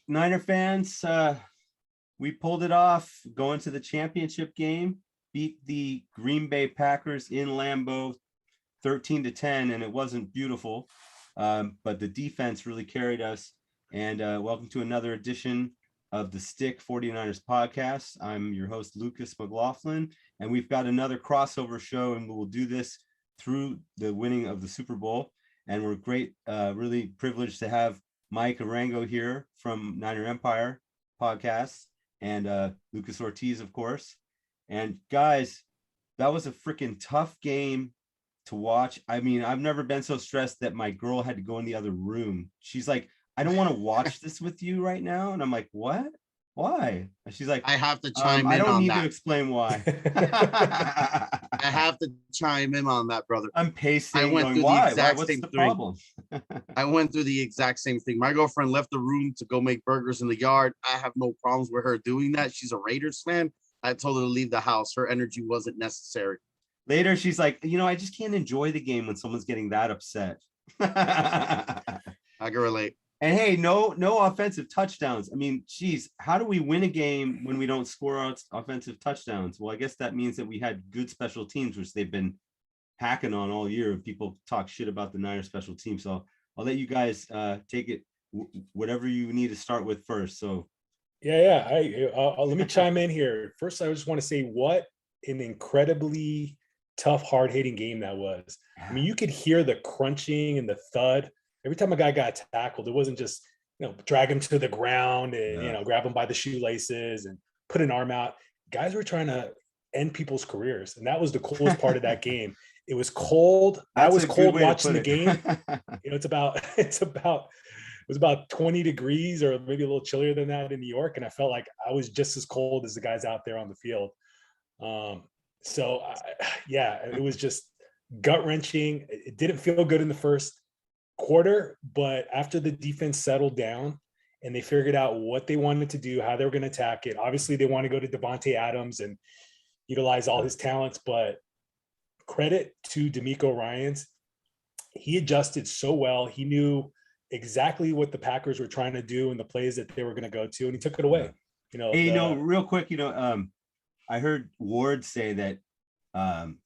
Niner fans, we pulled it off going to the championship game, beat the Green Bay Packers in Lambeau 13-10, and it wasn't beautiful, but the defense really carried us. And welcome to another edition of the Stick 49ers podcast. I'm your host, Lucas McLaughlin, and we've got another crossover show, and we will do this through the winning of the Super Bowl. And we're really privileged to have Mike Arango here from Niner Empire podcast, and Lucas Ortiz, of course. And guys, that was a freaking tough game to watch. I mean, I've never been so stressed that my girl had to go in the other room. She's like, I don't want to watch this with you right now. And I'm like, what? Why? And she's like, I have to chime in on that. I don't need to explain why. I have to chime in on that, brother. I'm pacing. I went through why? the exact What's same the thing. problem? I went through the exact same thing. My girlfriend left the room to go make burgers in the yard. I have no problems with her doing that. She's a Raiders fan. I told her to leave the house. Her energy wasn't necessary. Later, she's like, I just can't enjoy the game when someone's getting that upset. I can relate. And hey, no offensive touchdowns. I mean, geez, how do we win a game when we don't score offensive touchdowns? Well, I guess that means that we had good special teams, which they've been hacking on all year. People talk shit about the Niners special team. So I'll let you guys take it, whatever you need to start with first. So yeah. Let me chime in here. First, I just want to say what an incredibly tough, hard-hitting game that was. I mean, you could hear the crunching and the thud. Every time a guy got tackled, it wasn't just, drag him to the ground and, grab him by the shoelaces and put an arm out. Guys were trying to end people's careers. And that was the coolest part of that game. It was cold. I was cold watching the game. It was about 20 degrees or maybe a little chillier than that in New York. And I felt like I was just as cold as the guys out there on the field. It was just gut wrenching. It didn't feel good in the first quarter, but after the defense settled down and they figured out what they wanted to do, how they were going to attack it. Obviously, they want to go to Devontae Adams and utilize all his talents, but credit to D'Amico Ryans. He adjusted so well. He knew exactly what the Packers were trying to do and the plays that they were going to go to, and he took it away. Real quick, I heard Ward say that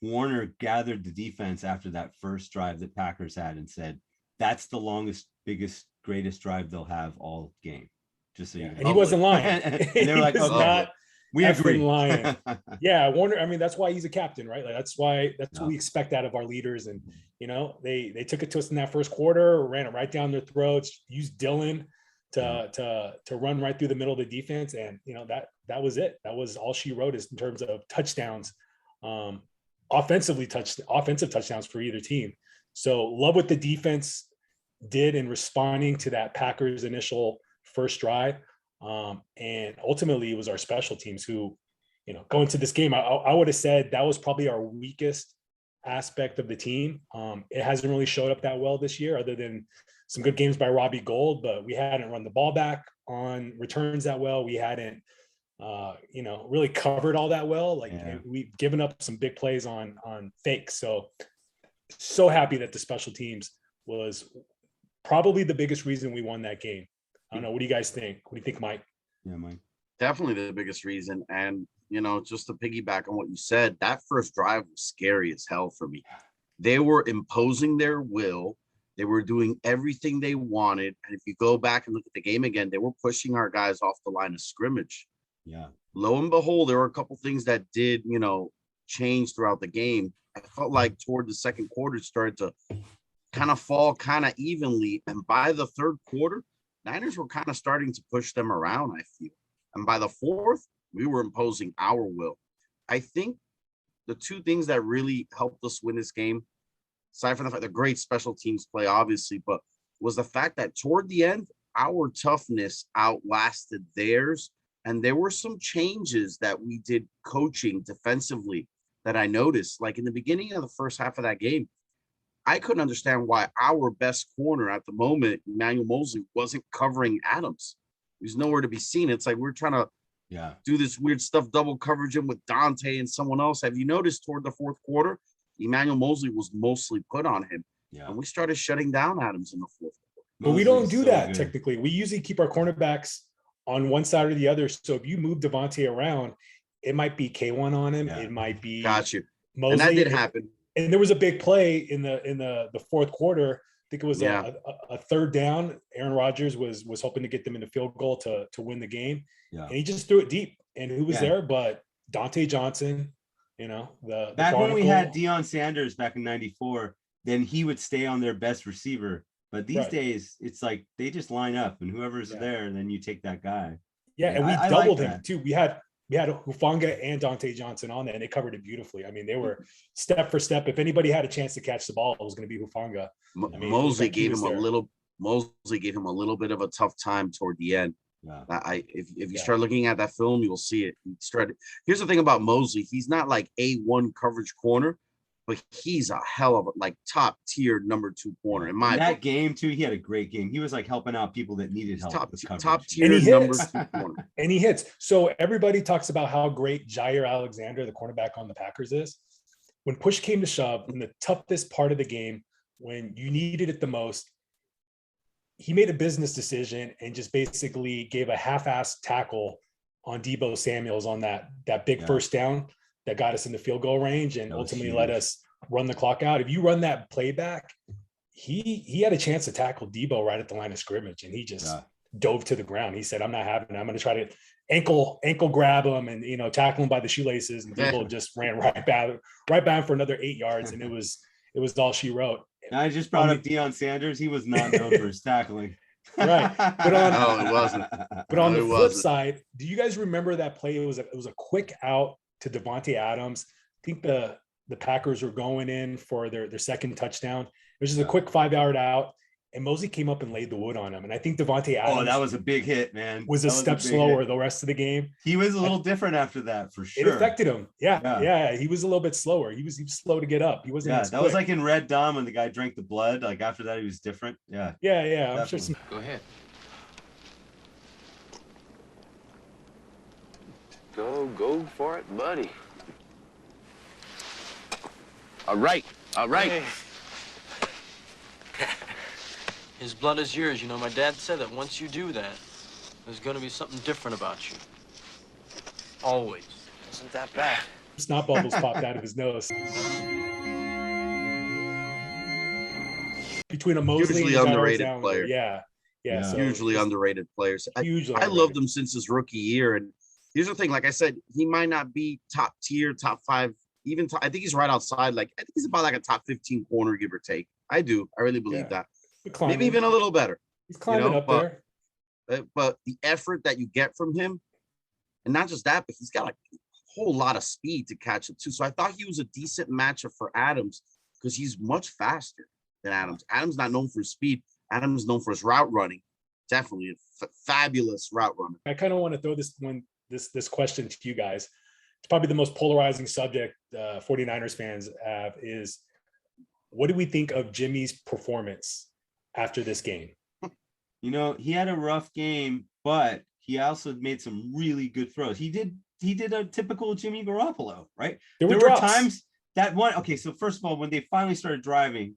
Warner gathered the defense after that first drive that Packers had and said, that's the longest, biggest, greatest drive they'll have all game. Just so you know. And he wasn't lying. And they're like, okay, we agree. Lying. Yeah, Warner. I mean, that's why he's a captain, right? Like that's what we expect out of our leaders. And they took it to us in that first quarter, ran it right down their throats, used Dylan to run right through the middle of the defense, and that was it. That was all she wrote is in terms of touchdowns, offensive touchdowns for either team. So love what the defense did in responding to that Packers initial first drive. And ultimately it was our special teams who, going to this game, I would have said that was probably our weakest aspect of the team. It hasn't really showed up that well this year other than some good games by Robbie Gould, but we hadn't run the ball back on returns that well. We hadn't, really covered all that well. We've given up some big plays on fakes. So happy that the special teams was probably the biggest reason we won that game. I don't know. What do you guys think? What do you think, Mike? Yeah, Mike. Definitely the biggest reason. And, just to piggyback on what you said, that first drive was scary as hell for me. They were imposing their will. They were doing everything they wanted. And if you go back and look at the game again, they were pushing our guys off the line of scrimmage. Yeah. Lo and behold, there were a couple things that did, change throughout the game. I felt like toward the second quarter, it started to kind of fall kind of evenly. And by the third quarter, Niners were kind of starting to push them around, I feel. And by the fourth, we were imposing our will. I think the two things that really helped us win this game, aside from the fact that great special teams play, obviously, but was the fact that toward the end, our toughness outlasted theirs. And there were some changes that we did coaching defensively that I noticed. Like in the beginning of the first half of that game, I couldn't understand why our best corner at the moment, Emmanuel Moseley, wasn't covering Adams. He was nowhere to be seen. It's like we're trying to do this weird stuff, double coverage him with Dante and someone else. Have you noticed toward the fourth quarter, Emmanuel Moseley was mostly put on him. Yeah. And we started shutting down Adams in the fourth quarter. But we don't do that technically. We usually keep our cornerbacks on one side or the other. So if you move Devontae around, it might be K1 on him. Yeah. It might be Got you. Mosley. And that did happen. And there was a big play in the fourth quarter. I think it was Yeah. a third down. Aaron Rodgers was hoping to get them in the field goal to win the game. Yeah. And he just threw it deep. And who was Yeah. there but Dante Johnson, you know, the Back when we Barnacle. had Deion Sanders back in '94, then he would stay on their best receiver. But these Right. days, it's like they just line up, and whoever's Yeah. there, then you take that guy. Yeah, and we I like doubled him that. too. We had Hufanga and Dante Johnson on there, and they covered it beautifully. I mean, they were step for step. If anybody had a chance to catch the ball, it was going to be Hufanga. I mean, Mosley like he gave was him there. Mosley gave him a little bit of a tough time toward the end. Yeah. If you Yeah. start looking at that film, you'll see it. Here's the thing about Mosley: he's not like A1 coverage corner, but he's a hell of a top tier number 2 corner in my In that opinion. game too, he had a great game. He was like helping out people that needed He's help. with coverage. top tier And he number hits. 2 corner. And he hits. So everybody talks about how great Jair Alexander, the cornerback on the Packers, is. When push came to shove in the toughest part of the game, when you needed it the most, he made a business decision and just basically gave a half-assed tackle on Deebo Samuels on that big Yeah. first down that got us in the field goal range and That was ultimately huge. let us run the clock out. If you run that play back, he had a chance to tackle Deebo right at the line of scrimmage, and he just Yeah. dove to the ground. He said, "I'm not having it. I'm going to try to ankle grab him and tackle him by the shoelaces." And Deebo just ran right by him for another 8 yards, and it was all she wrote. And I just brought On up Deion Sanders. He was not known for his tackling. Right. But on- No, it wasn't. But on No, the it flip wasn't. side, do you guys remember that play? It was a quick out to Devontae Adams. I think the Packers were going in for their second touchdown. It was just a quick 5-yard out, and Mosley came up and laid the wood on him. And I think Devontae Adams Oh, that was a big hit, man. was That a step big slower hit. the rest of the game. He was a little different after that, for It sure. affected him. Yeah. Yeah. He was a little bit slower. He was slow to get up. He wasn't. Yeah, as that was quick. like in Red Dawn when the guy drank the blood. Like after that, he was different. Yeah. Yeah. I'm sure Definitely. some Go ahead. Go for it, buddy. All right. His blood is yours. You know, my dad said that once you do that, there's going to be something different about you. Always. Isn't that bad? snot bubbles popped out of his nose. Between a Mosley Hugely and underrated Alexander. player. Yeah. Yeah. So Hugely it's underrated players. hugely I loved underrated. him since his rookie year. And here's the thing, like I said, he might not be top tier, top five, even I think he's right outside. Like I think he's about like a top 15 corner, give or take. I do. I really believe that. He's climbing. Maybe even a little better. He's climbing know, up there. But the effort that you get from him, and not just that, but he's got a whole lot of speed to catch it too. So I thought he was a decent matchup for Adams because he's much faster than Adams. Adams not known for his speed. Adams is known for his route running. Definitely a fabulous route runner. I kind of want to throw this question to you guys. It's probably the most polarizing subject 49ers fans have is, what do we think of Jimmy's performance after this game? You know, he had a rough game, but he also made some really good throws. He did a typical Jimmy Garoppolo, right? There were drops. times that one. Okay, so first of all, when they finally started driving,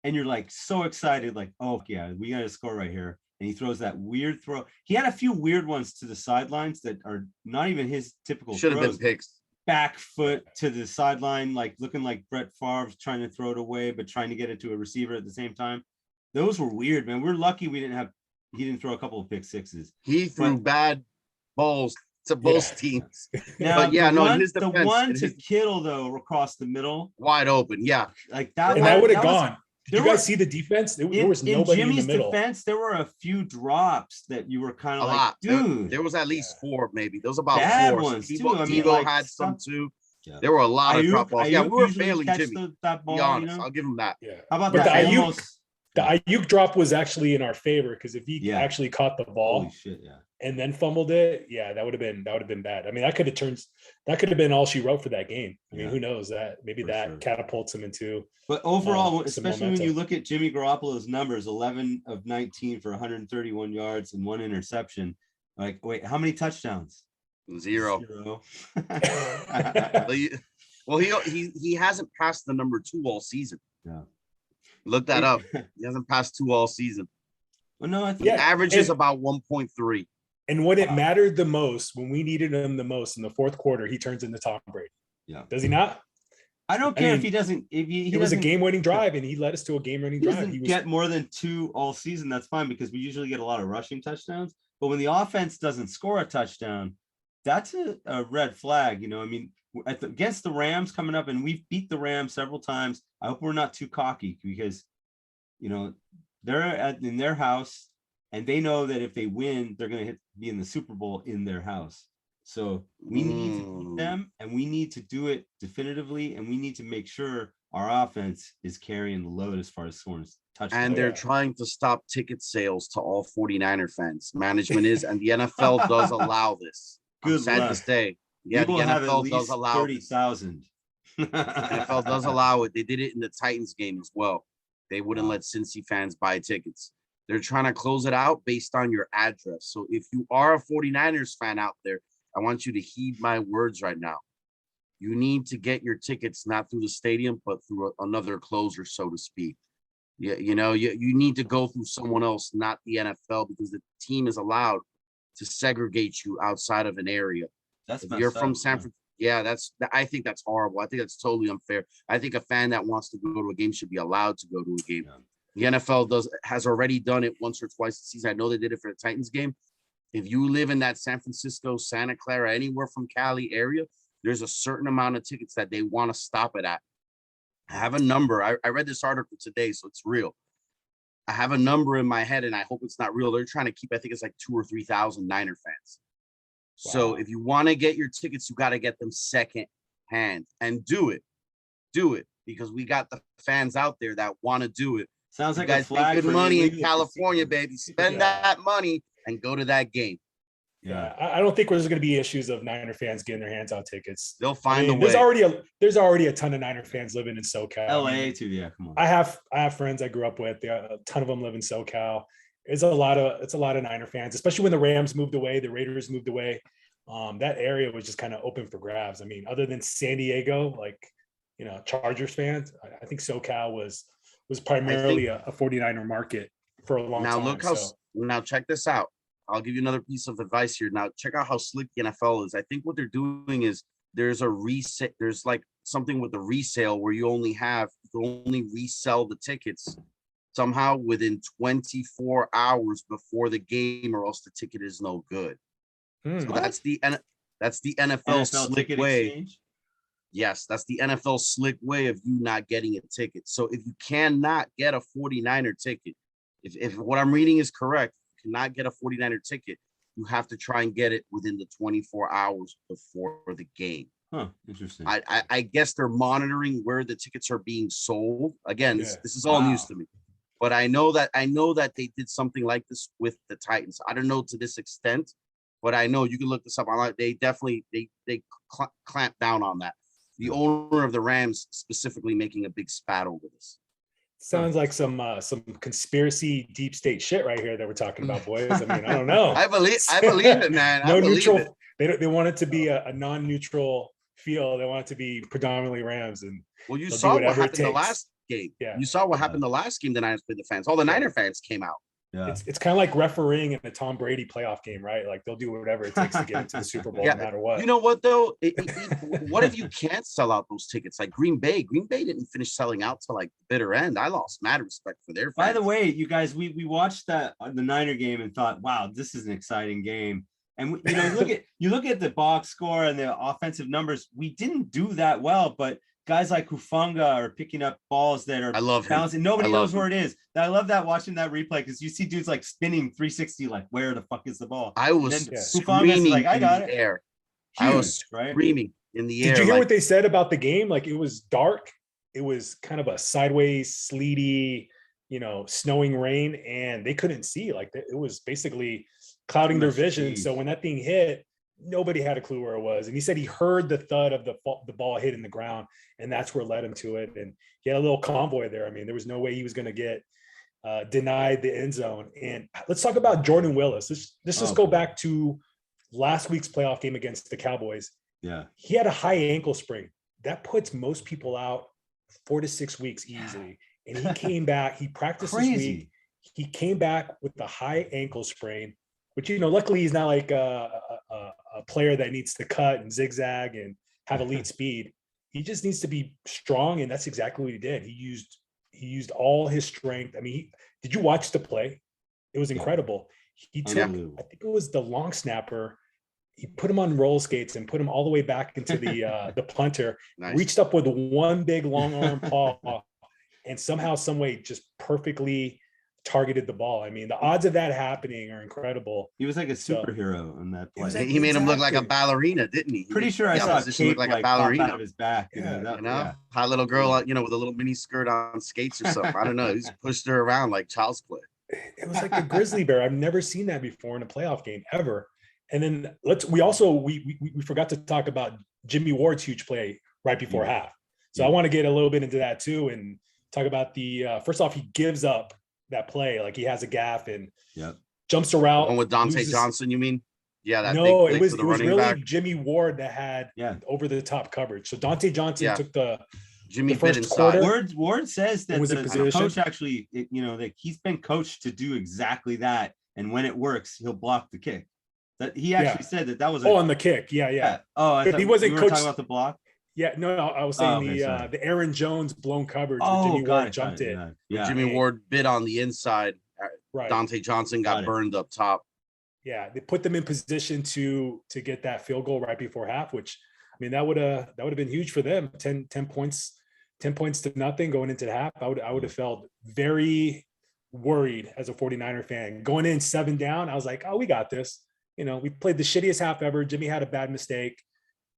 and you're like so excited, like, oh yeah, we got to score right here. And he throws that weird throw. He had a few weird ones to the sidelines that are not even his typical Should have been throws. picks. Back foot to the sideline, like looking like Brett Favre's trying to throw it away, but trying to get it to a receiver at the same time. Those were weird, man. We're lucky he didn't throw a couple of pick sixes. He threw bad balls to both teams. Now, But yeah, the no, in one, his defense, the one in to his- Kittle though across the middle, Wide open. Yeah. like that. and that would have was- gone. Did you there guys were- see the defense? There In, was in nobody Jimmy's in the middle. defense, there were a few drops that you were kind A of like, lot. dude. There was at least four, maybe. There was about Bad four. ones, too. Debo, I mean, Debo like, had some some- too. Yeah. There were a lot of drop balls. Yeah, we were usually failing catch Jimmy. that ball, Be honest, you know? I'll give him that. Yeah. How about But that? the Ayuk- Almost, The Ayuk drop was actually in our favor because if he Yeah. actually caught the ball holy shit, yeah. and then fumbled it, yeah, that would have been bad. I mean, that could have been all she wrote for that game. I mean, Yeah. who knows that maybe For that sure. catapults him into. But overall, some especially when you momentum. look at Jimmy Garoppolo's numbers, 11 of 19 for 131 yards and 1 interception. Like, wait, how many touchdowns? Zero. Zero. Well, he hasn't passed the number 2 all season. Yeah. Look that up. He hasn't passed 2 all season. Well, no, I think He Yeah, averages and- about 1.3. And when it mattered the most, when we needed him the most in the fourth quarter, he turns into Tom Brady. Yeah. Does he not? I don't care if he doesn't. If he it was a doesn't- game-winning drive, and he led us to a game-winning drive. He get more than 2 all season. That's fine because we usually get a lot of rushing touchdowns. But when the offense doesn't score a touchdown, that's a red flag. You know, I mean, against the Rams coming up, and we've beat the Rams several times. I hope we're not too cocky because, you know, they're in their house, and they know that if they win, they're going to be in the Super Bowl in their house. So we need to beat them, and we need to do it definitively, and we need to make sure our offense is carrying the load as far as scoring touchdowns. And they're trying to stop ticket sales to all 49er fans. Management is, and the NFL does allow this. I'm sad to say. Yeah, the NFL does allow 30,000. The NFL does allow it. They did it in the Titans game as well. They wouldn't let Cincy fans buy tickets. They're trying to close it out based on your address. So if you are a 49ers fan out there, I want you to heed my words right now. You need to get your tickets not through the stadium, but through another closer, so to speak. You need to go through someone else, not the NFL, because the team is allowed to segregate you outside of an area. If you're from San Francisco, I think that's horrible. I think that's totally unfair. I think a fan that wants to go to a game should be allowed to go to a game. Yeah. The NFL has already done it once or twice this season. I know they did it for the Titans game. If you live in that San Francisco, Santa Clara, anywhere from Cali area, there's a certain amount of tickets that they want to stop it at. I have a number. I read this article today, so it's real. I have a number in my head, and I hope it's not real. They're trying to keep, I think it's like 2,000 or 3,000 Niner fans. Wow. So if you want to get your tickets, you got to get them second hand, and do it. Do it, because we got the fans out there that want to do it. Sounds like you guys a flag make good money in season. California, baby. Spend that money and go to that game. Yeah, I don't think there's going to be issues of Niner fans getting their hands on tickets. They'll find a way. There's already a ton of Niner fans living in SoCal. LA too, yeah. Come on. I have friends I grew up with. A ton of them live in SoCal. It's a lot of Niner fans, especially when the Rams moved away, the Raiders moved away. That area was just kind of open for grabs. I mean, other than San Diego, like, you know, Chargers fans, I think SoCal was primarily a 49er market for a long time. Now check this out. I'll give you another piece of advice here. Now, check out how slick the NFL is. I think what they're doing is there's like something with the resale where you only resell the tickets somehow within 24 hours before the game, or else the ticket is no good. So that's the NFL slick way. Exchange? Yes, that's the NFL slick way of you not getting a ticket. So if you cannot get a 49er ticket, if what I'm reading is correct, cannot get a 49er ticket, you have to try and get it within the 24 hours before the game. Interesting. I guess they're monitoring where the tickets are being sold. Again, this is all news to me, but I know that they did something like this with the Titans. I don't know to this extent, but I know you can look this up online. They definitely they clamp down on that. The owner of the Rams specifically making a big spat over this. Sounds like some conspiracy deep state shit right here that we're talking about, boys. I mean, I don't know. I believe it, man. No neutral. They want it to be a non-neutral feel. They want it to be predominantly Rams. And well, you saw what happened the last game. Yeah, you saw what happened the last game. The Niners played the fans. All the Niner fans came out. Yeah, it's kind of like refereeing in a Tom Brady playoff game, right? Like they'll do whatever it takes to get into the Super Bowl, no matter what. You know what though? What if you can't sell out those tickets? Like Green Bay didn't finish selling out till like the bitter end. I lost mad respect for their fans. By the way, you guys, we watched the Niner game and thought, wow, this is an exciting game. And you look at the box score and the offensive numbers. We didn't do that well, but guys like Hufanga are picking up balls that are bouncing. Nobody knows where it is. I love that watching that replay because you see dudes like spinning 360, like where the fuck is the ball? I was screaming like, I got it. Air. Huge, I was screaming in the air. Did you hear what they said about the game? Like it was dark. It was kind of a sideways, sleety, snowing rain, and they couldn't see. Like it was basically clouding their vision. So when that thing hit, nobody had a clue where it was. And he said he heard the thud of the ball hitting the ground, and that's what led him to it. And he had a little convoy there. I mean, there was no way he was going to get denied the end zone. And let's talk about Jordan Willis. Let's just go back to last week's playoff game against the Cowboys. Yeah. He had a high ankle sprain. That puts most people out 4 to 6 weeks easily. And he came back. He practiced this week. He came back with a high ankle sprain which, luckily he's not like a player that needs to cut and zigzag and have elite speed. He just needs to be strong, and that's exactly what he did. He used all his strength. I mean, did you watch the play? It was incredible. He took, I think it was the long snapper. He put him on roller skates and put him all the way back into the punter. Nice. Reached up with one big long arm paw, and somehow, some way, just perfectly targeted the ball. I mean, the odds of that happening are incredible. He was like a superhero in that play. He made him look like a ballerina, didn't he? Pretty sure I saw Kate look like a ballerina out of his back. Hot little girl, with a little mini skirt on skates or something. I don't know. He's pushed her around like child's play. It was like a grizzly bear. I've never seen that before in a playoff game ever. And then we forgot to talk about Jimmy Ward's huge play right before half. So I want to get a little bit into that too and talk about the first off, he gives up that play, like he has a gaff and jumps a route. One with Dante Johnson, you mean? Yeah, that no, big it was really back. Jimmy Ward that had over the top coverage. So Dante Johnson took the first quarter. Ward says that the coach actually, that he's been coached to do exactly that, and when it works, he'll block the kick. That he actually said that was on the kick. Yeah. Oh, I thought he wasn't talking about the block. Yeah, no, I was saying the Aaron Jones blown coverage. Jimmy Ward jumped in. Yeah. Jimmy Ward bit on the inside. Right. Dante Johnson got burned up top. Yeah, they put them in position to get that field goal right before half, which I mean that would have been huge for them. 10 points to nothing going into the half. I would have felt very worried as a 49er fan. Going in 7 down, I was like, oh, we got this. We played the shittiest half ever. Jimmy had a bad mistake.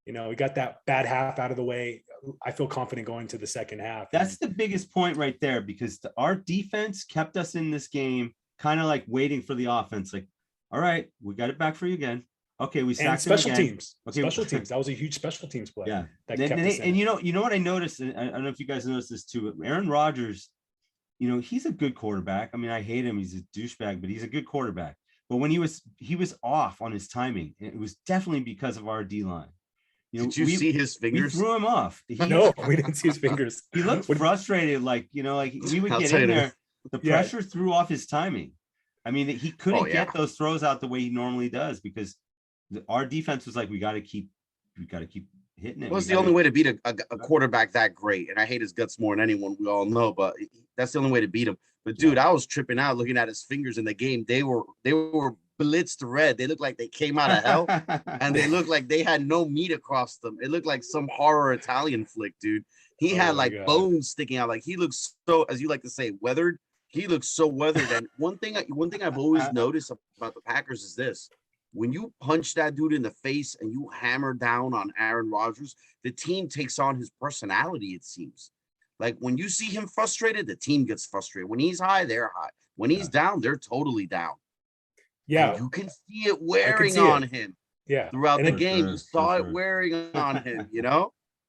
We got that bad half out of the way. I feel confident going to the second half. That's the biggest point right there, because our defense kept us in this game kind of like waiting for the offense. Like, all right, we got it back for you again. Okay, we sacked special again. teams. Okay, special teams. That was a huge special teams play. Yeah, that kept us in. And you know what I noticed, and I don't know if you guys noticed this too, but Aaron Rodgers, he's a good quarterback. I mean, I hate him. He's a douchebag, but he's a good quarterback. But when he was off on his timing, and it was definitely because of our D line. Did you see his fingers? We threw him off. No, we didn't see his fingers. He looked frustrated, like we would get in there. The pressure threw off his timing. I mean, he couldn't get those throws out the way he normally does, because our defense was like, we got to keep hitting it. Well, it's the only way to beat a quarterback that great, and I hate his guts more than anyone. We all know, but that's the only way to beat him. But dude, I was tripping out looking at his fingers in the game. They were blitzed red. They looked like they came out of hell, and they looked like they had no meat across them. It looked like some horror Italian flick, dude. He had like bones sticking out. Like he looks so, as you like to say, weathered. He looks so weathered. And one thing I've always noticed about the Packers is this: when you punch that dude in the face and you hammer down on Aaron Rodgers, the team takes on his personality. It seems like when you see him frustrated, the team gets frustrated. When he's high, they're high. When he's down, they're totally down. Yeah, and you can see it wearing on him. Yeah, throughout the game, you saw it wearing on him.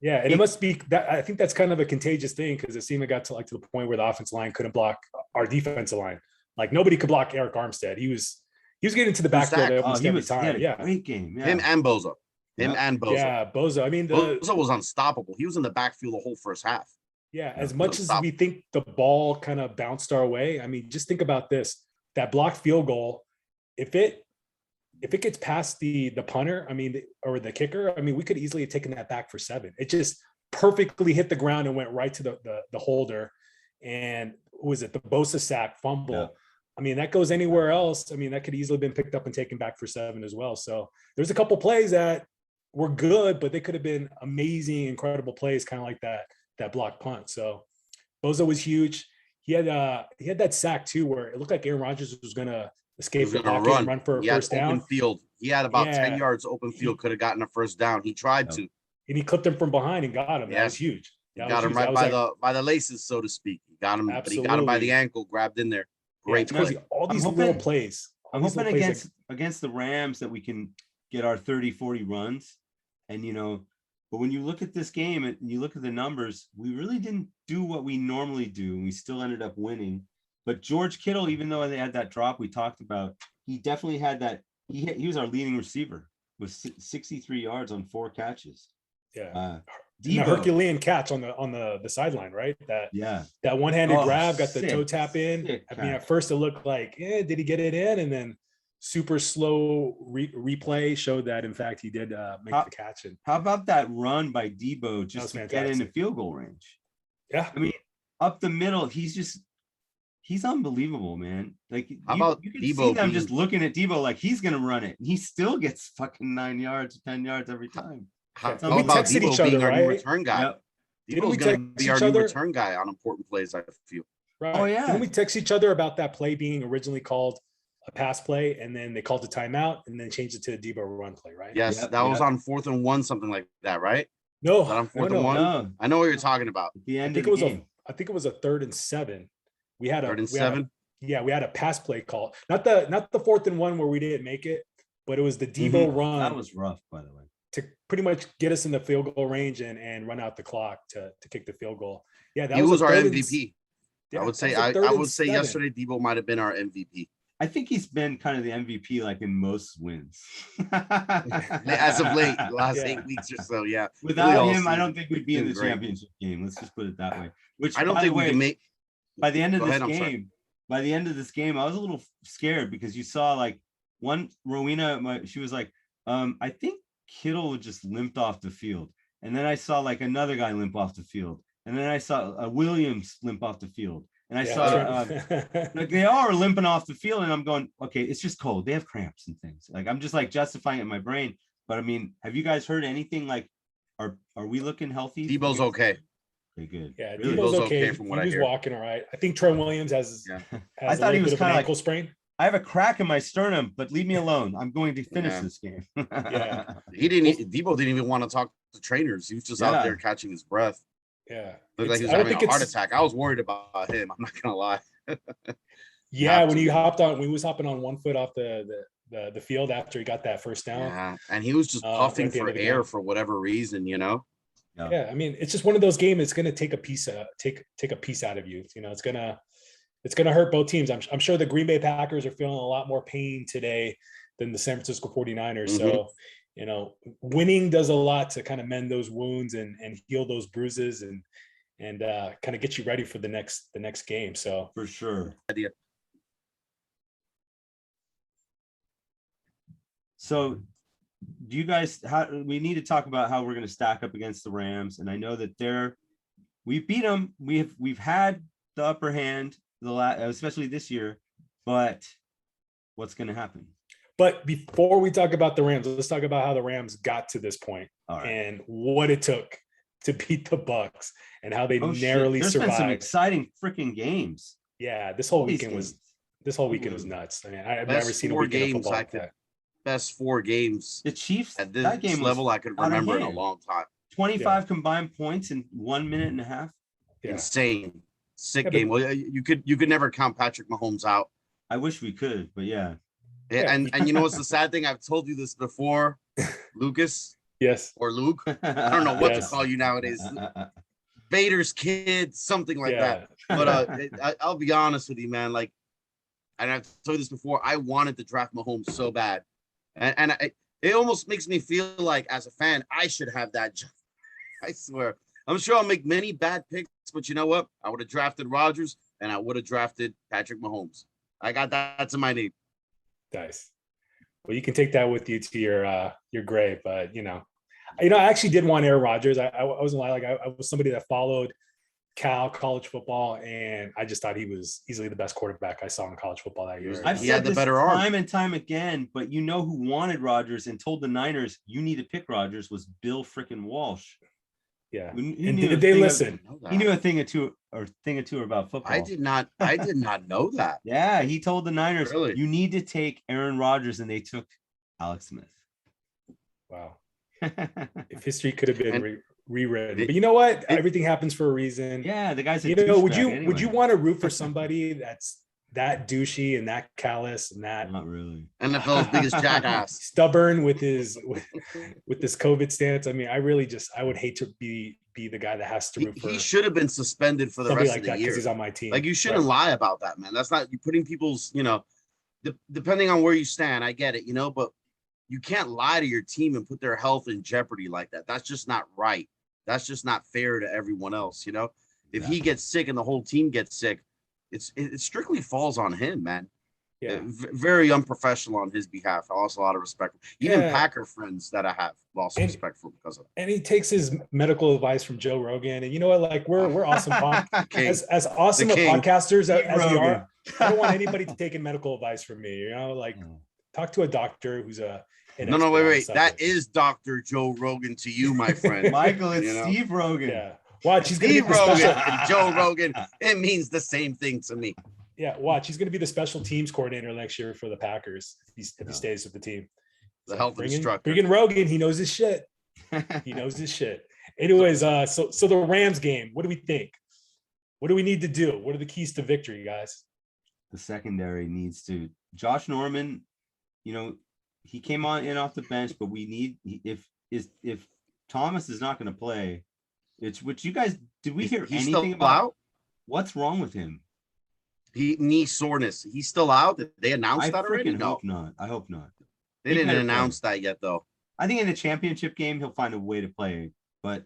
Yeah, and it must be that. I think that's kind of a contagious thing, because it seemed it got to the point where the offensive line couldn't block our defensive line. Like nobody could block Eric Armstead. He was getting to the backfield almost every time. He had a great game. Yeah. Him and Bosa. Yeah, Bosa. I mean, Bosa was unstoppable. He was in the backfield the whole first half. Yeah, as much as we think the ball kind of bounced our way, I mean, just think about this: that blocked field goal, if it gets past the punter, I mean, or the kicker, I mean, we could easily have taken that back for 7. It just perfectly hit the ground and went right to the holder. And who was it? The Bosa sack fumble. Yeah. I mean, that goes anywhere else. I mean, that could easily have been picked up and taken back for 7 as well. So there's a couple plays that were good, but they could have been amazing, incredible plays, kind of like that block punt. So Bosa was huge. He had that sack too, where it looked like Aaron Rodgers was going to escape the pocket and run for a first down. Open field. He had about 10 yards open field, could have gotten a first down. He tried to. And he clipped him from behind and got him. That was huge. Got him right by the laces, so to speak. He got him, but he got him by the ankle, grabbed in there. Great play. All these little plays. I'm hoping against the Rams that we can get our 30-40 runs. And, but when you look at this game and you look at the numbers, we really didn't do what we normally do. And we still ended up winning. But George Kittle, even though they had that drop we talked about, he definitely had that. He was our leading receiver with 63 yards on 4 catches. Yeah. The Herculean catch on the sideline, right? That one-handed grab, got the toe tap in. I mean, at first it looked like, did he get it in? And then super slow replay showed that in fact he did make the catch. And how about that run by Debo just to get into field goal range? Yeah, I mean, up the middle, he's unbelievable, man. Like How about you can Debo see them being- just looking at Debo like he's gonna run it, and he still gets fucking 9 yards, 10 yards every time. How And we about texted Debo each other, being our new right? return guy? Yep. Didn't Debo's we going to text be our each new other? return guy on important plays, I feel. Right. Oh, yeah. Didn't we text each other about that play being originally called a pass play, and then they called a timeout, and then changed it to a Debo run play, right? Yes, Yep, that was yep. on 4th and 1, something like that, right? No, Was that on no, 4th no. and 1? No, I know what you're talking about. at the I end think of it the was game. I think it was a 3rd and 7. We had a 3rd and we had a- 7. yeah, we had a pass play call. Not the 4th and 1 where we didn't make it, but it was the Debo run That was rough, by the way. to pretty much get us in the field goal range and run out the clock to kick the field goal. Yeah, that He was a our 3rd and MVP. yeah, I would that say was a 3rd I and would say 7. yesterday Debo might have been our MVP. I think he's been kind of the MVP like in most wins. As of late, last Yeah. 8 weeks or so, yeah. Without all him, I season. don't think we'd be in the Been great. championship game. Let's just put it that way. Which I don't by think the we way, can make. by the end of Go this ahead, I'm sorry. game, by the end of this game, I was a little scared because you saw like one Rowena, she was like, I think Kittle just limped off the field. And then I saw like another guy limp off the field. And then I saw Williams limp off the field. And I saw like they all are limping off the field. And I'm going, okay, it's just cold. They have cramps and things. Like I'm just like justifying it in my brain. But I mean, have you guys heard anything like, are we looking healthy? Debo's okay. Okay, good. Yeah, Really? Debo's Debo's okay. okay from what I He was hear. walking all right. I think Trent Williams has, Yeah. I has thought a he little was bit of an kinda like- ankle sprain. I have a crack in my sternum, but leave me alone. I'm going to finish Yeah. this game. Yeah. Debo didn't even want to talk to trainers. He was just Yeah. out there catching his breath. Yeah. Looked like he was I don't having think a heart it's- attack. I was worried about him. I'm not gonna lie. Yeah, when to. he hopped on, when he was hopping on 1 foot off the field after he got that first down. Yeah, and he was just Right puffing at the end for of the air game. for whatever reason, you know. Yeah, I mean, it's just one of those games. It's going to take a piece take a piece out of you. You know, it's gonna hurt both teams. I'm sure the Green Bay Packers are feeling a lot more pain today than the San Francisco 49ers. So, you know, winning does a lot to kind of mend those wounds and heal those bruises and kind of get you ready for the next game. So For sure. Idea. So do you guys, we need to talk about how we're going to stack up against the Rams. And I know that we beat them. We've had the upper hand especially this year, but what's going to happen? But before we talk about the Rams, let's talk about how the Rams got to this point All right. and what it took to beat the Bucks and how they Oh, shit. narrowly There's been some survived. exciting freaking games. Yeah, this whole These weekend was games. nuts. I mean, I've Best never seen a 4 weekend of games football I like could- that. Best 4 games The Chiefs, at that game this was level I could out of remember in a hand. long time. 25 combined points in 1 minute and a half. Yeah. Insane, sick Yeah, but- game. Well, you could never count Patrick Mahomes out. I wish we could, but yeah. Yeah. And you know what's the sad thing? I've told you this before, Lucas Yes. or Luke. I don't know what Yes. to call you nowadays. Vader's kid, something like Yeah. that. But I'll be honest with you, man. Like, and I've told you this before. I wanted to draft Mahomes so bad, and it almost makes me feel like, as a fan, I should have that job. I swear. I'm sure I'll make many bad picks, but you know what? I would have drafted Rodgers, and I would have drafted Patrick Mahomes. I got that to my name. Nice. Well, you can take that with you to your grave, but I actually did want Aaron Rodgers. I wasn't lying. Like I was somebody that followed college football, and I just thought he was easily the best quarterback I saw in college football that year. I've He said had the this better arm. time and time again, but you know who wanted Rodgers and told the Niners you need to pick Rodgers was Bill frickin' Walsh. Yeah. He And knew a did they thing listen? He knew a thing or two about football. I did not know that. Yeah, he told the Niners, Really? you need to take Aaron Rodgers, and they took Alex Smith. Wow. If history could have been And- rewritten, but you know what? Everything happens for a reason. Yeah, the guy's a Would you douchebag would you anyway. want to root for somebody that's that douchey and that callous and that Not really. NFL's biggest jackass. stubborn with his with this COVID stance? I mean, I would hate to be the guy that has to root for He should have been suspended for the somebody rest like of that the year. because he's on my team. Like, you shouldn't Right. lie about that, man. That's not, you putting people's, depending on where you stand, I get it, but you can't lie to your team and put their health in jeopardy like that. That's just not right. That's just not fair to everyone else, If he gets sick and the whole team gets sick, it strictly falls on him, man. Yeah. Very unprofessional on his behalf. I lost a lot of respect. Even Yeah. Packer friends that I have lost respect for because of it. And he takes his medical advice from Joe Rogan. And you know what? Like we're awesome as awesome of podcasters as we are. I don't want anybody taking medical advice from me. You know, like talk to a doctor who's No, wait. That is Dr. Joe Rogan to you, my friend. Michael, it's Steve Rogan. Yeah. Watch, he's Steve gonna be Rogan special. and Joe Rogan. It means the same thing to me. Yeah, watch. He's going to be the special teams coordinator next year for the Packers if he stays with the team. The health instructor. Bring in Rogan. He knows his shit. He knows his shit. Anyways, so the Rams game. What do we think? What do we need to do? What are the keys to victory, guys? The secondary needs to. Josh Norman, you know, he came in off the bench, but we need if Thomas is not going to play, it's what you guys did. We hear anything about what's wrong with him? Knee soreness. He's still out. Did they announced that already? No, hope not. I hope not. They didn't announce that yet, though. I think in the championship game he'll find a way to play, but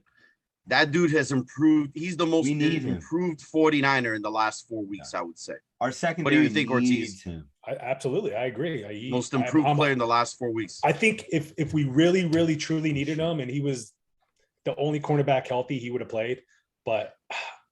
that dude has improved. He's the most improved 49er in the last 4 weeks, I would say. Our secondary. What do you think, Ortiz? Absolutely, I agree. Most improved player in the last 4 weeks. I think if we really, really, truly needed him, and he was the only cornerback healthy, he would have played. But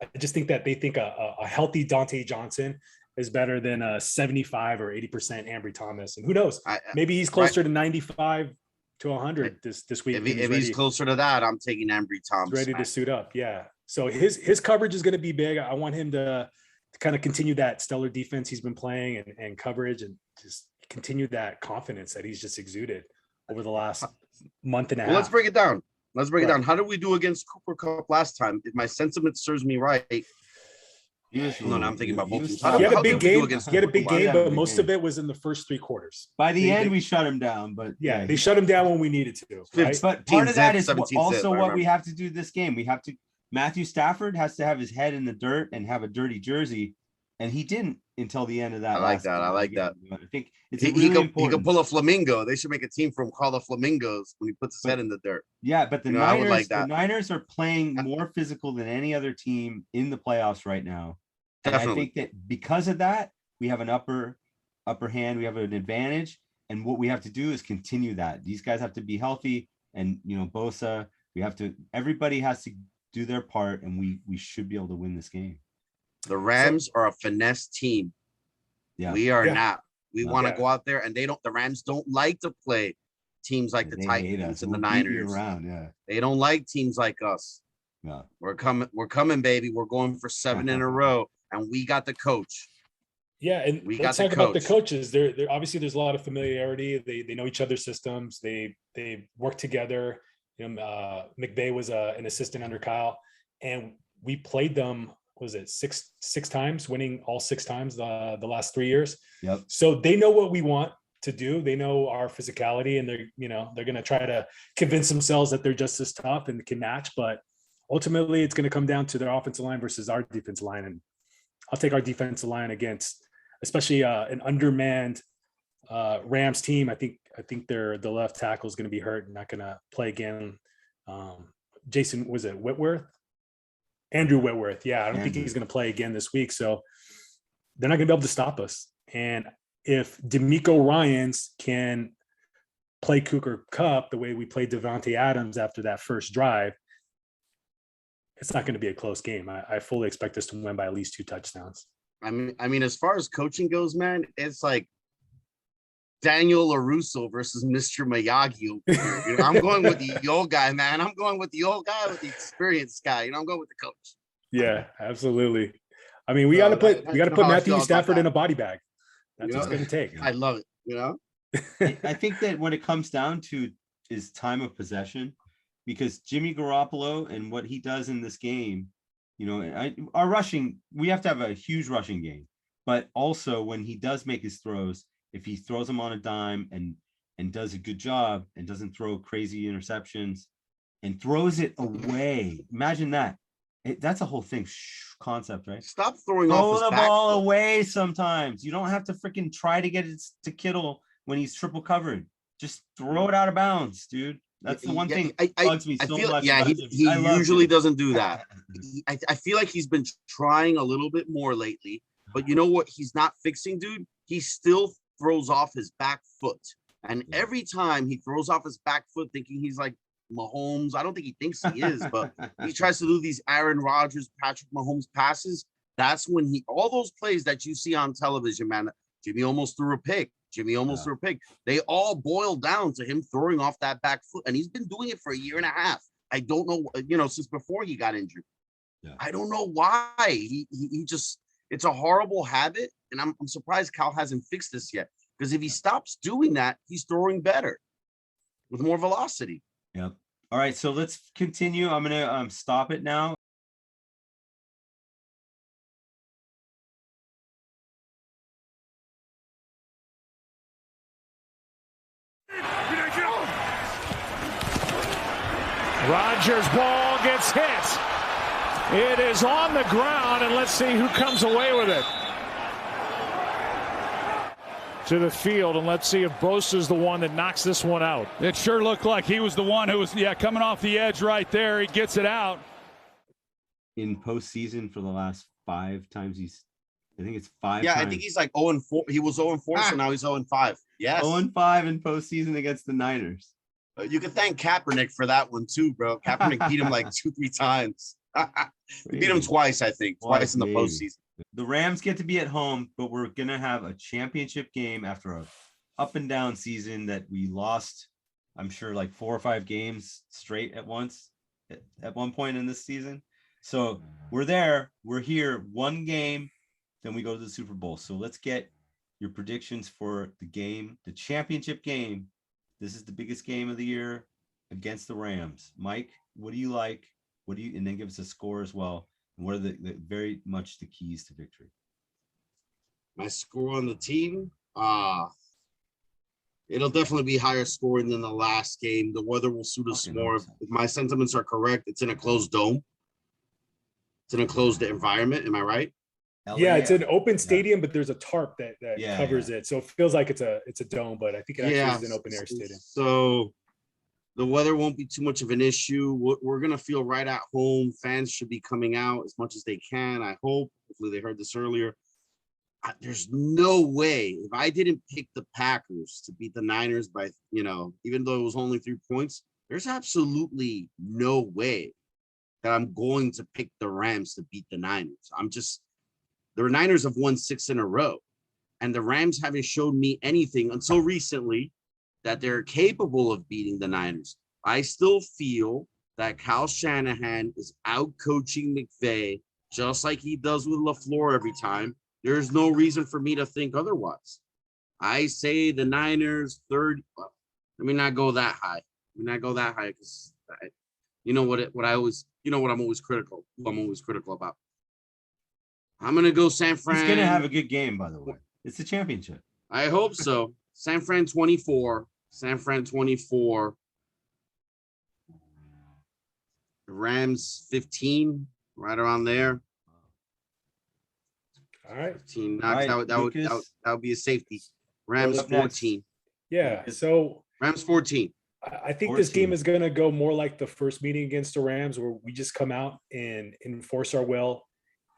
I just think that they think a healthy Dante Johnson is better than a 75 or 80% Ambry Thomas. And who knows? Maybe he's closer to 95 to 100 this week. If he's closer to that, I'm taking Ambry Thomas. Ready to suit up. Yeah. So his coverage is going to be big. I want him to kind of continue that stellar defense he's been playing and coverage, and just continue that confidence that he's just exuded over the last month and a half. Let's break it down. How did we do against Cooper Kupp last time? If my sentiment serves me right, I'm thinking about both teams. He had a big game. He had a big game, but most of it was in the first 3 quarters. By the end, we shut him down. But they shut him down when we needed to. Right? But part of that is also what we have to do this game. We have to. Matthew Stafford has to have his head in the dirt and have a dirty jersey, and he didn't until the end of that. I like that. I think it's he could pull a flamingo. They should make a team for him called the Flamingos when he puts his head in the dirt. Yeah, but the Niners are playing more physical than any other team in the playoffs right now. And I think that because of that, we have an upper hand. We have an advantage, and what we have to do is continue that. These guys have to be healthy, and Bosa. Everybody has to do their part, and we should be able to win this game. The Rams are a finesse team. Yeah, we are not. We want to go out there, and the Rams don't like to play teams like the Titans and the Niners. They don't like teams like us. No. We're coming, baby. We're going for 7 in a row, and we got the coach. Yeah, and let's talk about the coaches. They're obviously there's a lot of familiarity. They know each other's systems. They work together. McVay was an assistant under Kyle, and we played them. Was it six times, winning all 6 times the last 3 years? Yep. So they know what we want to do. They know our physicality, and they're going to try to convince themselves that they're just as tough and can match. But ultimately, it's going to come down to their offensive line versus our defensive line, and I'll take our defensive line against, especially an undermanned Rams team. I think the left tackle is going to be hurt and not going to play again. Jason, was it Whitworth? Andrew Whitworth. Yeah, I don't think he's going to play again this week. So they're not going to be able to stop us. And if D'Amico Ryans can play Cooper Kupp the way we played Devontae Adams after that first drive, it's not going to be a close game. I fully expect us to win by at least 2 touchdowns. I mean, as far as coaching goes, man, it's like Daniel LaRusso versus Mr. Miyagi. I'm going with the old guy, man. I'm going with the old guy, with the experienced guy. I'm going with the coach. Yeah, absolutely. I mean, we got to put Matthew Stafford in a body bag. That's what it's going to take. I love it. I think that what it comes down to is time of possession, because Jimmy Garoppolo and what he does in this game, our rushing, we have to have a huge rushing game, but also when he does make his throws, if he throws them on a dime and does a good job and doesn't throw crazy interceptions and throws it away, imagine that. That's a whole thing concept, right? Stop throwing off the ball away sometimes. You don't have to freaking try to get it to Kittle when he's triple covered. Just throw it out of bounds, dude. That's the one thing that bugs me so much. Yeah, he usually doesn't do that. I feel like he's been trying a little bit more lately, but you know what he's not fixing, dude? he still throws off his back foot. And every time he throws off his back foot thinking he's like Mahomes, I don't think he thinks he is, but he tries to do these Aaron Rodgers, Patrick Mahomes passes. That's when all those plays that you see on television, man, Jimmy almost threw a pick. They all boil down to him throwing off that back foot. And he's been doing it for a year and a half. I don't know, since before he got injured. Yeah. I don't know why. He just, it's a horrible habit. And I'm surprised Cal hasn't fixed this yet. Because if he stops doing that, he's throwing better with more velocity. Yep. All right, so let's continue. I'm going to stop it now. Rodgers' ball gets hit. It is on the ground, and let's see who comes away with it. To the field, and let's see if Bosa's the one that knocks this one out. It sure looked like he was the one who was, coming off the edge right there. He gets it out. In postseason for the last 5 times I think it's 5 Yeah, times. I think he's like 0-4. He was 0-4, so now he's 0-5. Yes. 0-5 in postseason against the Niners. You can thank Kaepernick for that one too, bro. Kaepernick beat him like 2-3 times. He beat him twice, I think. Twice in the postseason. The Rams get to be at home, but we're going to have a championship game after a up and down season that we lost, I'm sure, like 4 or 5 games straight at one point in this season. So we're there. We're here. 1 game, then we go to the Super Bowl. So let's get your predictions for the game, the championship game. This is the biggest game of the year against the Rams. Mike, what do you like? And then give us a score as well. What are the very much the keys to victory? My score on the team, it'll definitely be higher scoring than the last game. The weather will suit us more. If my sentiments are correct, it's in a closed dome. It's in a closed environment. Am I right? Yeah, it's an open stadium, but there's a tarp that covers it. So it feels like it's a dome, but I think it actually is an open air stadium. So the weather won't be too much of an issue. We're going to feel right at home. Fans should be coming out as much as they can, I hope. Hopefully they heard this earlier. There's no way, if I didn't pick the Packers to beat the Niners by, even though it was only 3 points, there's absolutely no way that I'm going to pick the Rams to beat the Niners. The Niners have won 6 in a row, and the Rams haven't showed me anything until recently that they're capable of beating the Niners. I still feel that Kyle Shanahan is out-coaching McVay, just like he does with LaFleur every time. There's no reason for me to think otherwise. I say the Niners 30. Well, let me not go that high. Because what I'm always critical. I'm always critical about. I'm gonna go San Fran. He's gonna have a good game, by the way. It's the championship. I hope so. San Fran 24. The Rams 15, right around there. All right. 15 knocks. All right, that would be a safety. Rams 14. Yeah. So Rams 14. I think this game is going to go more like the first meeting against the Rams, where we just come out and enforce our will,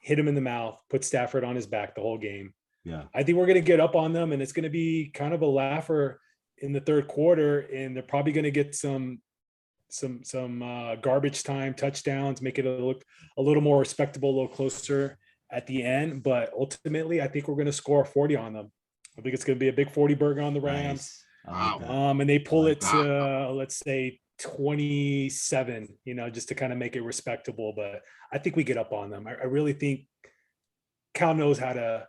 hit him in the mouth, put Stafford on his back the whole game. Yeah. I think we're going to get up on them, and it's going to be kind of a laugher in the third quarter, and they're probably going to get some garbage time touchdowns, make it look a little more respectable, a little closer at the end. But ultimately, I think we're going to score 40 on them. I think it's going to be a big 40 burger on the Rams. Nice. And they pull it to, let's say, 27, just to kind of make it respectable. But I think we get up on them. I really think Cal knows how to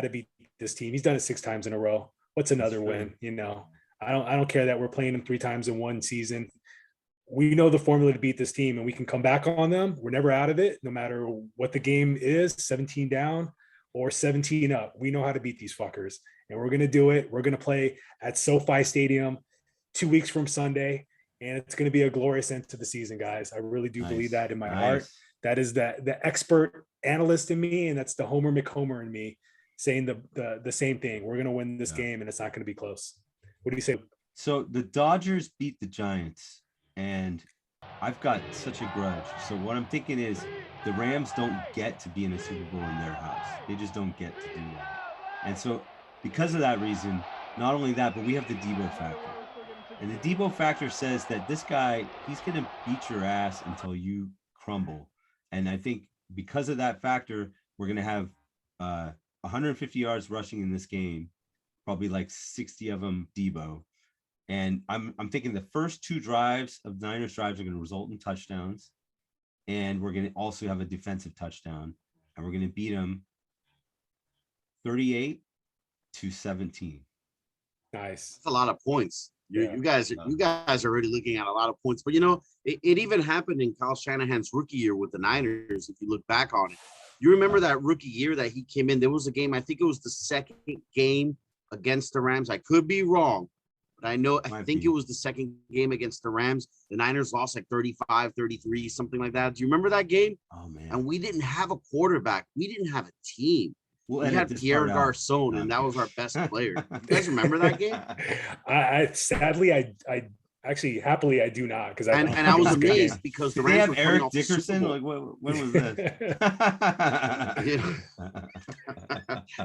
beat this team. He's done it 6 times in a row. What's another win? I don't care that we're playing them 3 times in one season. We know the formula to beat this team, and we can come back on them. We're never out of it, no matter what the game is, 17 down or 17 up. We know how to beat these fuckers, and we're going to do it. We're going to play at SoFi Stadium 2 weeks from Sunday, and it's going to be a glorious end to the season, guys. I really do believe that in my heart. That is the expert analyst in me, and that's the Homer McHomer in me saying the same thing. We're going to win this game, and it's not going to be close. What do you say? So the Dodgers beat the Giants, and I've got such a grudge. So what I'm thinking is the Rams don't get to be in a Super Bowl in their house. They just don't get to do that. And so because of that reason, not only that, but we have the Debo factor. And the Debo factor says that this guy, he's going to beat your ass until you crumble. And I think because of that factor, we're going to have 150 yards rushing in this game, probably like 60 of them Debo. And I'm thinking the first 2 drives of Niners drives are going to result in touchdowns. And we're going to also have a defensive touchdown. And we're going to beat them 38-17. Nice. That's a lot of points. Yeah. You guys are already looking at a lot of points. But, it even happened in Kyle Shanahan's rookie year with the Niners, if you look back on it. You remember that rookie year that he came in? There was a game, I think it was the second game against the Rams. I could be wrong, but I think it was the second game against the Rams. The Niners lost like 35-33, something like that. Do you remember that game? Oh, man. And we didn't have a quarterback. We didn't have a team. We had Pierre Garcon, and that was our best player. You guys remember that game? I sadly, I actually happily I do not, because I was amazed because the Rams were Eric Dickerson. Like when was this?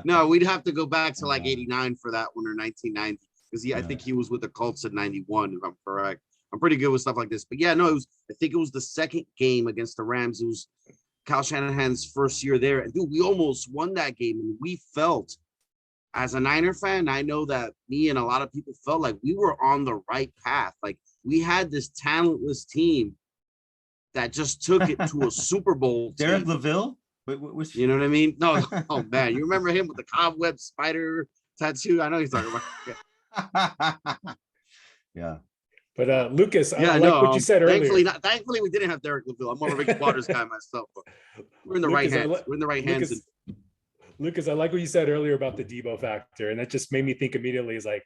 No, we'd have to go back to like 89 for that one, or 1990, because I think he was with the Colts in 91, if I'm correct. I'm pretty good with stuff like this, but yeah, no, I think it was the second game against the Rams. It was Kyle Shanahan's first year there, and dude, we almost won that game, and we felt, as a Niner fan, I know that me and a lot of people felt like we were on the right path. Like, we had this talentless team that just took it to a Super Bowl. Derek LaVille? You know what I mean? No, oh man, you remember him with the cobweb spider tattoo? I know he's talking about. Yeah. But Lucas, I like what you said earlier. Thankfully, we didn't have Derek LaVille. I'm more of a Rick Waters guy myself. But we're in the right hands. We're in the right hands. Lucas, I like what you said earlier about the Debo factor, and that just made me think immediately. Is like,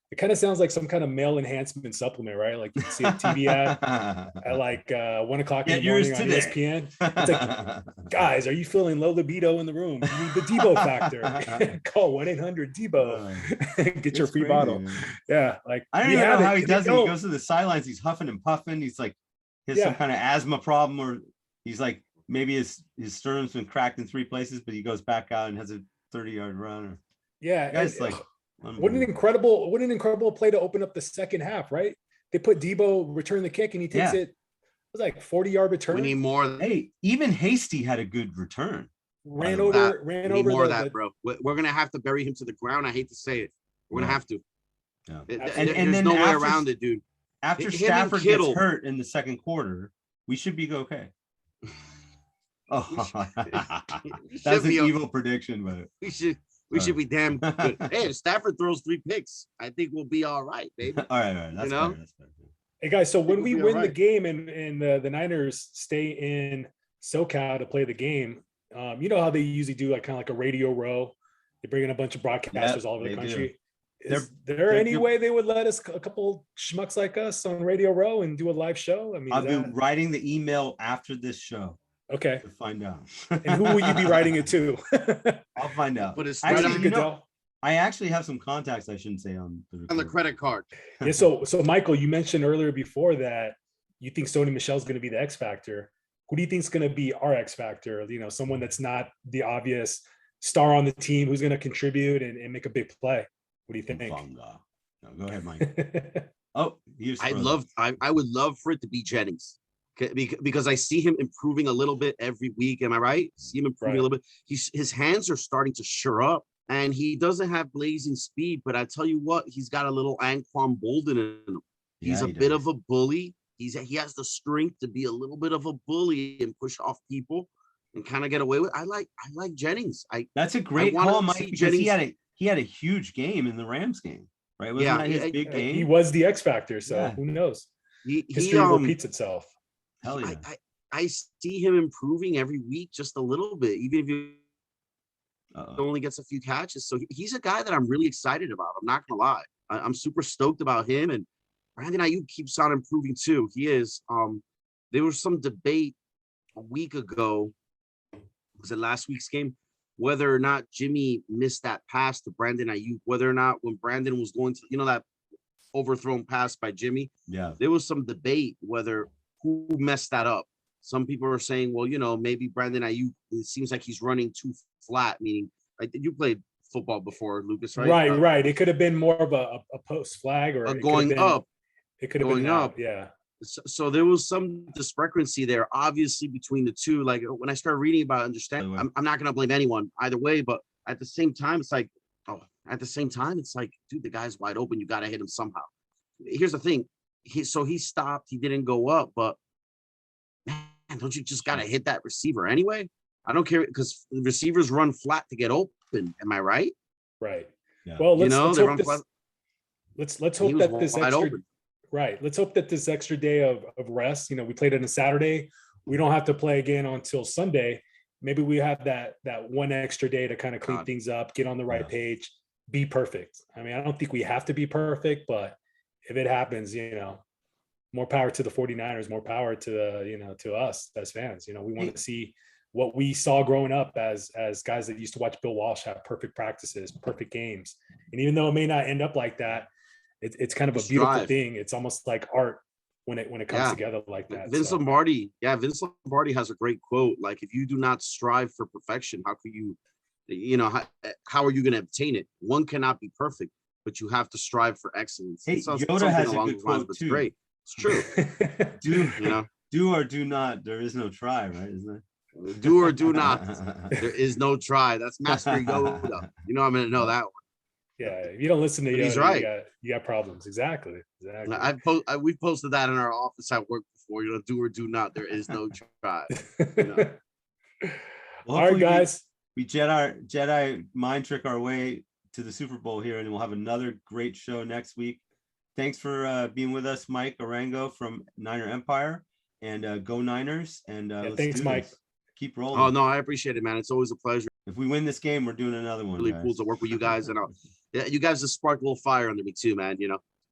it kind of sounds like some kind of male enhancement supplement, right? Like you see a TV ad at like 1 o'clock in the morning on ESPN. It's like, guys, are you feeling low libido in the room? You need the Debo factor. Call 1-800-DEBO. Get your free bottle. Man. Yeah, like I don't even know how he does it. He goes to the sidelines. He's huffing and puffing. He's like, he has some kind of asthma problem, or he's like, maybe his sternum's been cracked in 3 places, but he goes back out and has a 30-yard run. Or guys, like, what an incredible play to open up the second half, right? They put Debo return the kick, and he takes it. It was like 40-yard return. We need more. Hey, even Hasty had a good return. Ran over more of that, bro. We're gonna have to bury him to the ground. I hate to say it. We're gonna have to. Yeah. And there's no way around it, dude. After Stafford gets hurt in the second quarter, we should be okay. Oh, that's an evil prediction, but we should be damn good. Hey, if Stafford throws 3 picks, I think we'll be all right, baby. All right. That's fair. Hey guys, so when we win the game and the Niners stay in SoCal to play the game, you know how they usually do like kind of like a radio row. They bring in a bunch of broadcasters all over the country. Is there any way they would let us, a couple schmucks like us, on Radio Row and do a live show? I mean, I'll be writing the email after this show. Okay. To find out. And who will you be writing it to? I'll find out. But it's I actually have some contacts I shouldn't say on the credit card. Yeah. So Michael, you mentioned earlier before that you think Sony Michel's going to be the X factor. Who do you think is going to be our X factor? You know, someone that's not the obvious star on the team who's going to contribute and make a big play. What do you think? No, go ahead, Mike. I would love for it to be Jennings, because I see him improving a little bit every week. Am I right? See him improving a little bit. His hands are starting to sure up, and he doesn't have blazing speed. But I tell you what, he's got a little Anquan Bolden in him. He's a bit of a bully. He has the strength to be a little bit of a bully and push off people and kind of get away with. I like Jennings. That's a great call, Mike, because he had a huge game in the Rams game, right? Wasn't that his big game? He was the X factor, so who knows? History repeats itself. Hell yeah. I see him improving every week just a little bit, even if he only gets a few catches. So he's a guy that I'm really excited about. I'm not gonna lie. I'm super stoked about him, and Brandon Ayuk keeps on improving too. He is. There was some debate a week ago. Was it last week's game? Whether or not Jimmy missed that pass to Brandon Ayuk, whether or not when Brandon was going to, that overthrown pass by Jimmy. Yeah. There was some debate whether who messed that up. Some people are saying, well, maybe Brandon Ayuk, it seems like he's running too flat, meaning like you played football before, Lucas, right? Right, right. It could have been more of a post flag or it going could have been, up. It could have going been up. Yeah. So there was some discrepancy there, obviously, between the two. Like when I started reading about understanding, I'm not going to blame anyone either way, but at the same time, it's like, dude, the guy's wide open. You got to hit him somehow. Here's the thing. He stopped. He didn't go up, but man, don't you just got to hit that receiver anyway? I don't care because receivers run flat to get open. Am I right? Right. Yeah. Well, let's they hope run flat. Let's hope that this extra open. Right. Let's hope that this extra day of rest, we played on a Saturday. We don't have to play again until Sunday. Maybe we have that one extra day to kind of clean things up, get on the right page, be perfect. I mean, I don't think we have to be perfect, but if it happens, more power to the 49ers, more power to to us as fans. We want to see what we saw growing up as guys that used to watch Bill Walsh have perfect practices, perfect games. And even though it may not end up like that, it's kind of a beautiful thing. It's almost like art when it comes together like that. Vince Lombardi has a great quote. Like, if you do not strive for perfection, how could you, how are you going to obtain it? One cannot be perfect, but you have to strive for excellence. Hey, Yoda has a good quote it's too. great. It's true. Do or do not. There is no try, right? Isn't there? Do or do not. There is no try. That's Master Yoda. I'm going to know that one. Yeah, if you don't listen to Yoda, he's right. You got problems. Exactly. We've posted that in our office at work before. Do or do not. There is no try. Well, all right, guys. We Jedi mind trick our way to the Super Bowl here, and we'll have another great show next week. Thanks for being with us, Mike Arango from Niner Empire, and go Niners. And thanks, Mike. Keep rolling. Oh no, I appreciate it, man. It's always a pleasure. If we win this game, we're doing another one. Really cool to work with you guys, and you guys just sparked a little fire under me too, man.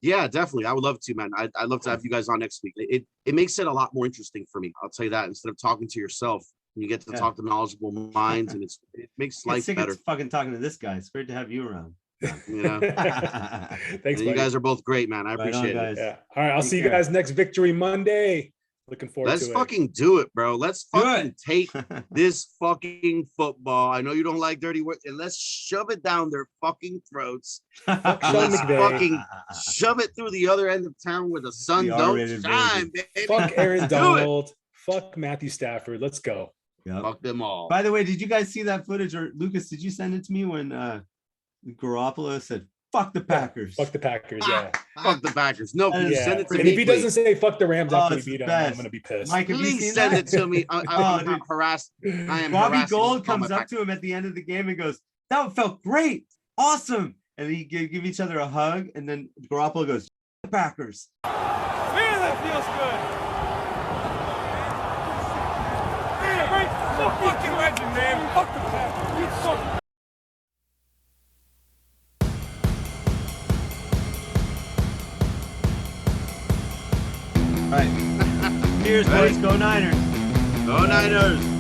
Yeah, definitely. I would love to, man. I'd love to have you guys on next week. It makes it a lot more interesting for me. I'll tell you that. Instead of talking to yourself, you get to talk to knowledgeable minds, and it makes life better. Fucking talking to this guy. It's great to have you around. Thanks, you guys are both great, man. I appreciate it. Yeah. All right, I'll see you guys next Victory Monday. Looking forward to it. Let's fucking do it, bro. Let's fucking take this fucking football. I know you don't like dirty words, and let's shove it down their fucking throats. Let's fucking shove it through the other end of town where the sun don't shine, baby. Fuck Aaron Donald. Fuck Matthew Stafford. Let's go. Yep. Fuck them all. By the way, did you guys see that footage? Or Lucas, did you send it to me when Garoppolo said, "Fuck the Packers"? Fuck the Packers. Yeah. Fuck the Packers. No, please send it to me. And if he doesn't say "fuck the Rams" after we it's beat the them, I'm best. gonna be pissed. Mike, have you Please seen send that? it to me. I'm not harassed. I am Robbie harassing Gould all comes my up to him at the end of the game and goes, "That felt great, awesome," and he give each other a hug, and then Garoppolo goes, "The Packers." Man, that feels good. Man, right? So fucking legend, man. Fuck the Packers. You fuck. All right. Cheers, boys. Go Niners. Go Niners.